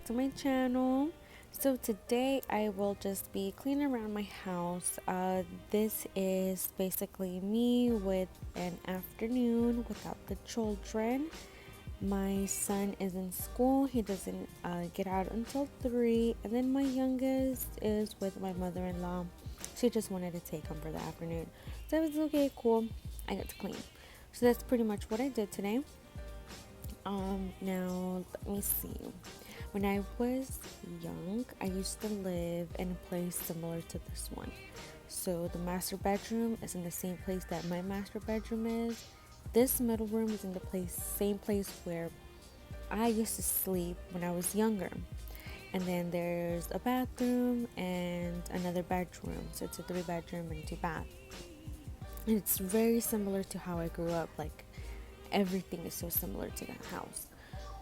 back to my channel. So today I will just be cleaning around my house. This is basically me with an afternoon without the children. My son is in school. He doesn't get out until 3. And then my youngest is with my mother-in-law. She just wanted to take him for the afternoon. So I was okay, cool. I got to clean. So that's pretty much what I did today. Now let me see. When I was young, I used to live in a place similar to this one. So the master bedroom is in the same place that my master bedroom is. This middle room is in the same place where I used to sleep when I was younger. And then there's a bathroom and another bedroom. So it's a 3-bedroom and 2-bath. And it's very similar to how I grew up. Like everything is so similar to that house.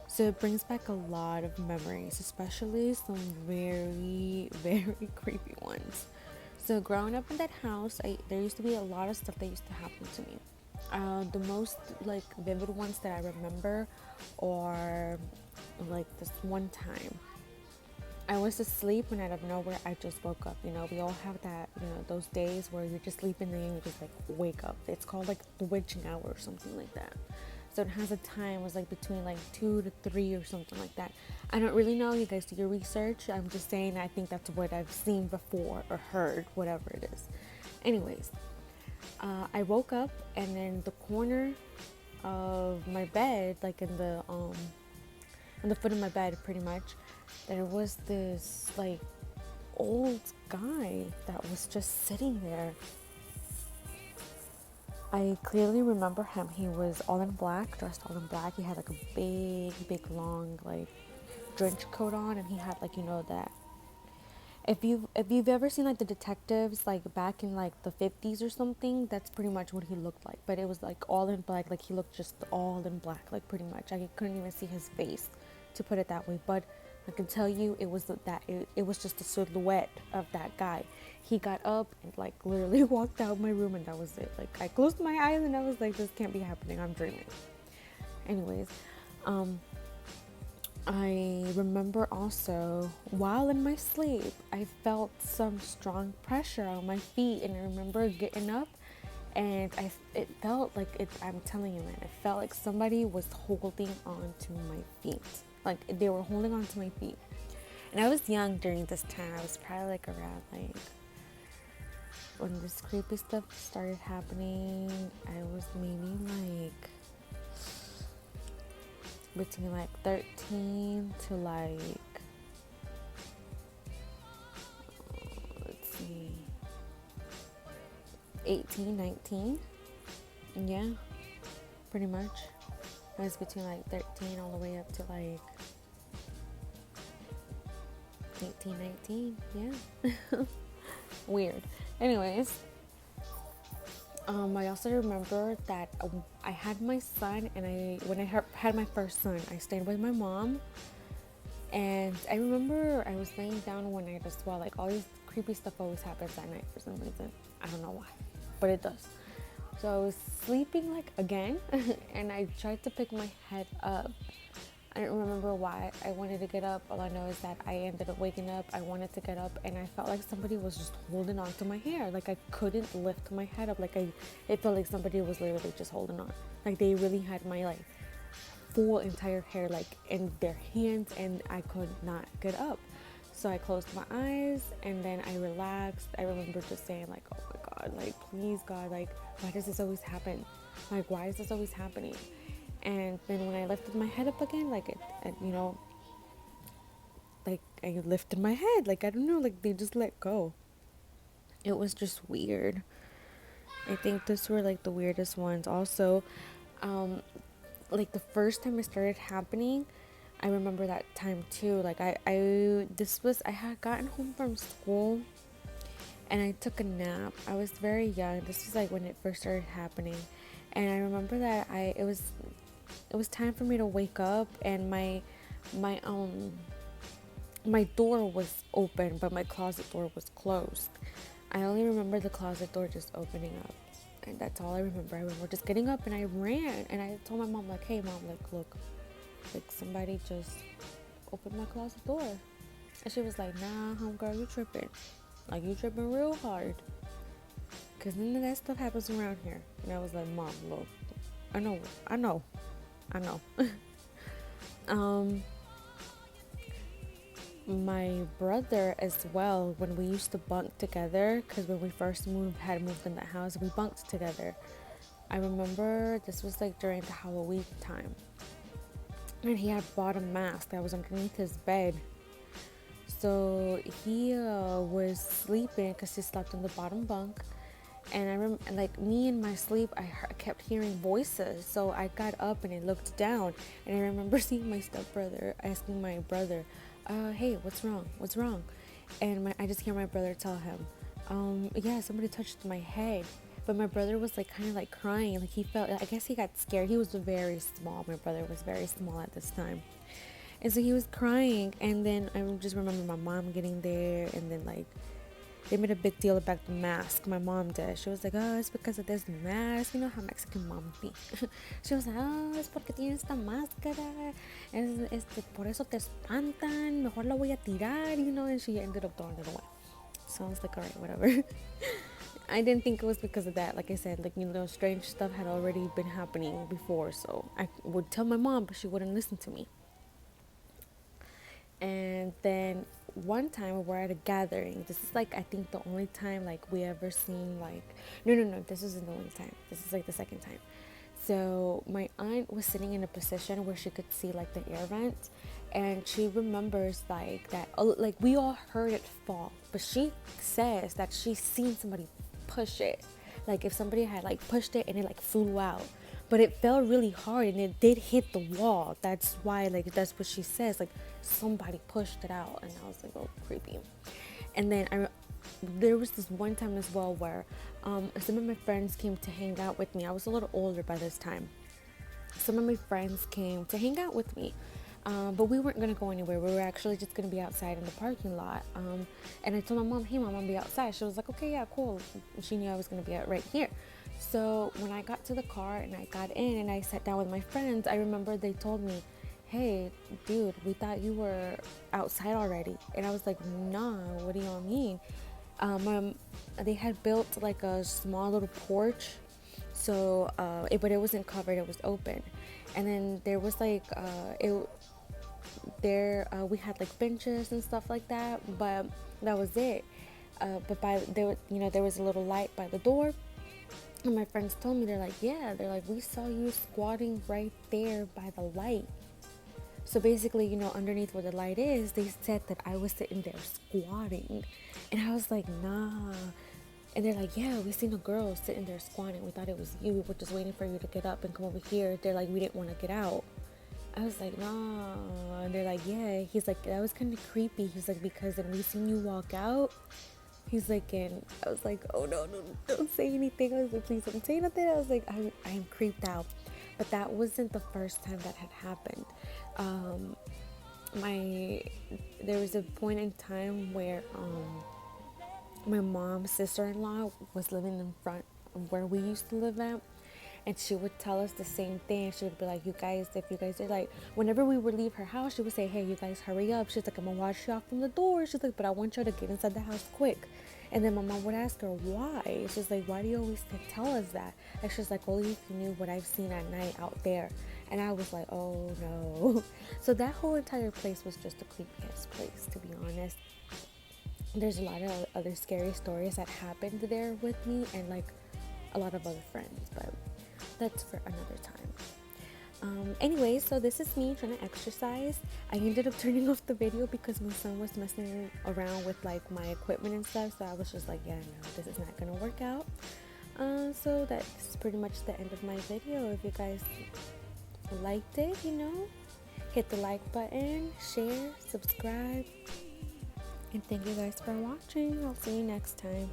So it brings back a lot of memories, especially some very, very creepy ones. So growing up in that house, there used to be a lot of stuff that used to happen to me. The most like vivid ones that I remember are like this one time. I was asleep and out of nowhere I just woke up. You know, we all have that, those days where you're just sleeping and you just like wake up. It's called like the witching hour or something like that. So it has a time, it was like between like 2 to 3 or something like that. I don't really know, you guys do your research. I'm just saying I think that's what I've seen before or heard, whatever it is. Anyways, I woke up and in the corner of my bed, like in the foot of my bed pretty much, there was this like old guy that was just sitting there. I clearly remember him. He was all in black, dressed all in black. He had like a big, long like trench coat on, and he had like that. If you've ever seen like the detectives like back in like the 50s or something, that's pretty much what he looked like. But it was like all in black. Like he looked just all in black, like pretty much. I couldn't even see his face, to put it that way. But I can tell you, it was just a silhouette of that guy. He got up and like literally walked out my room, and that was it. Like I closed my eyes and I was like, this can't be happening. I'm dreaming. Anyways, I remember also while in my sleep, I felt some strong pressure on my feet, and I remember getting up, and it felt like it. I'm telling you, man, it felt like somebody was holding on to my feet. Like they were holding on to my feet. And I was young during this time. I was probably like around like when this creepy stuff started happening. I was maybe like between like 13 to like let's see 18, 19. Yeah, pretty much. I was between like 13 all the way up to like 18, 19. Yeah. Weird. Anyways, I also remember that I had my son, and when I had my first son, I stayed with my mom. And I remember I was laying down one night as well. Like all these creepy stuff always happens at night for some reason. I don't know why, but it does. So I was sleeping like again, and I tried to pick my head up. I don't remember why I wanted to get up. All I know is that I ended up waking up. I wanted to get up, and I felt like somebody was just holding on to my hair. Like I couldn't lift my head up. It felt like somebody was literally just holding on. Like they really had my like full entire hair like in their hands, and I could not get up. So I closed my eyes and then I relaxed. I remember just saying like, oh my God, like please God, like why does this always happen? Like why is this always happening? And then when I lifted my head up again, like like I lifted my head, like I don't know, like they just let go. It was just weird. I think those were like the weirdest ones. Also, like the first time it started happening, I remember that time too. Like I had gotten home from school and I took a nap. I was very young. This was like when it first started happening. And I remember that it was time for me to wake up, and my my door was open, but my closet door was closed. I only remember the closet door just opening up. And that's all I remember. I remember just getting up and I ran and I told my mom like, hey mom, like look, like somebody just open my closet door. And she was like, nah, homegirl, you tripping. Like, you tripping real hard. Because none of that stuff happens around here. And I was like, Mom, look, I know. um, my brother as well, when we used to bunk together, because when we first had moved in the house, we bunked together. I remember this was like during the Halloween time. And he had bought a mask that was underneath his bed. So he was sleeping because he slept in the bottom bunk. And I remember, like, me in my sleep, I kept hearing voices. So I got up and I looked down. And I remember seeing my stepbrother asking my brother, hey, what's wrong? And I just hear my brother tell him, yeah, somebody touched my head. But my brother was like kind of like crying. Like he felt, I guess he got scared. He was very small. My brother was very small at this time. And so he was crying. And then I just remember my mom getting there. And then like, they made a big deal about the mask. My mom did. She was like, oh, it's because of this mask. You know how Mexican moms be. She was like, oh, es porque tienes esta máscara. Por eso te espantan. Mejor la voy a tirar, you know. And she ended up throwing it away. So I was like, all right, whatever. I didn't think it was because of that. Like I said, like, you know, strange stuff had already been happening before. So I would tell my mom, but she wouldn't listen to me. And then one time we're at a gathering. This is like, I think the only time like we ever seen like, no, this isn't the only time. This is like the second time. So my aunt was sitting in a position where she could see like the air vent, and she remembers like that, like we all heard it fall, but she says that she's seen somebody push it, like if somebody had like pushed it and it like flew out, but it fell really hard and it did hit the wall. That's why, like, that's what she says, like somebody pushed it out. And I was like, oh, creepy. And then there was this one time as well where some of my friends came to hang out with me. I was a little older by this time. Some of my friends came to hang out with me, but we weren't going to go anywhere. We were actually just going to be outside in the parking lot. And I told my mom, hey, Mom, I'm going to be outside. She was like, okay, yeah, cool. She knew I was going to be out right here. So when I got to the car and I got in and I sat down with my friends, I remember they told me, hey, dude, we thought you were outside already. And I was like, nah, what do y'all mean? They had built like a small little porch. So, but it wasn't covered, it was open. And then there was like, we had like benches and stuff like that, but that was it. But there was a little light by the door. And my friends told me, they're like, we saw you squatting right there by the light. So basically, you know, underneath where the light is, they said that I was sitting there squatting. And I was like, nah. And they're like, yeah, we seen a girl sitting there squatting. We thought it was you. We were just waiting for you to get up and come over here. They're like, we didn't want to get out. I was like, nah. And they're like, yeah. He's like, that was kind of creepy. He's like, because then we seen you walk out. He's like, and I was like, oh no, don't say anything. I was like, please don't say nothing. I was like, I am creeped out. But that wasn't the first time that had happened. There was a point in time where my mom's sister-in-law was living in front of where we used to live at, and she would tell us the same thing. She would be like, if you guys are like, whenever we would leave her house, she would say, hey, you guys hurry up. She's like, I'm gonna watch you off from the door. She's like, but I want you to get inside the house quick. And then my mom would ask her why. She's like, why do you always tell us that? And she's like, only if you knew what I've seen at night out there. And I was like, oh no. So that whole entire place was just the creepiest place, to be honest. There's a lot of other scary stories that happened there with me and like a lot of other friends, but that's for another time. Anyway, so this is me trying to exercise. I ended up turning off the video because my son was messing around with like my equipment and stuff, so I was just like, yeah, no, this is not gonna work out. So that's pretty much the end of my video. If you guys liked it, you know, hit the like button, share, subscribe, and thank you guys for watching. I'll see you next time.